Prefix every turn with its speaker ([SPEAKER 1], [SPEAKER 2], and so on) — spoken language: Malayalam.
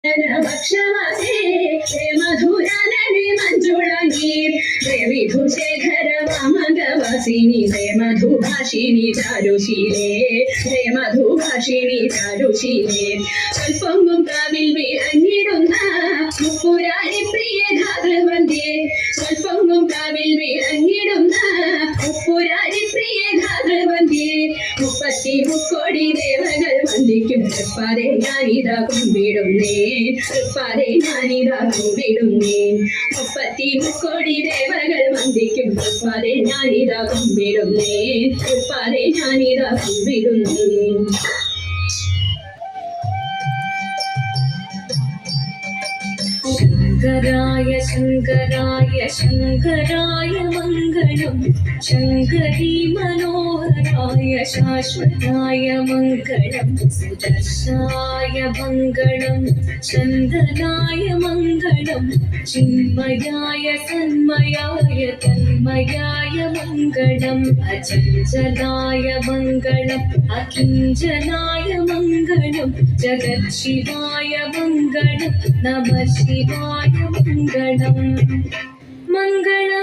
[SPEAKER 1] भक्षवासे हे मधुरानने मंजुळांगीर हे विधुशेखर वामगवासिनी हे मधुभाषिणी चारुशीले हे मधुभाषिणी चारुशीले അല്പൊങ്ങും കാവിൽ വിളങ്ങിടുന്ന മുപ്പുരാരി പ്രിയ ധാതൃവന്ദേ സ്വൽപ്പൊങ്ങും കാവിൽ വിളങ്ങിടുന്ന മുപ്പുരാരി പ്രിയ ധാതൃവന്ദേ മുപ്പത്തി മുക്കോടി ദേവകൾ വന്ദിക്കും തൃപ്പാതെ ഞാനിതാ കുമ്പിടുന്നേ തൃപ്പാതെ ഞാനിതാ കുമ്പിടുന്നേ മുപ്പത്തി മുക്കോടി ദേവകൾ വന്ദിക്കും തൃപ്പാതെ ഞാനിതാ കുമ്പിടുന്നേ തൃപ്പാതെ ഞാനിതാ കുമ്പിടുന്നേ
[SPEAKER 2] शङ्कराय शङ्कराय शङ्कराय मङ्गलं शङ्करी मनोहराय शाश्वताय मङ्गलं सुदर्शाय मङ्गलं चन्दनाय मङ्गलं चिन्मयाय सन्मयाय तन्मयाय मङ्गलम् अचञ्चलाय मङ्गलम् अकिञ्चनाय मङ्गलं जगत्शिवाय मङ्गलं नमः शिवाय मङ्गलम् मङ्गलम्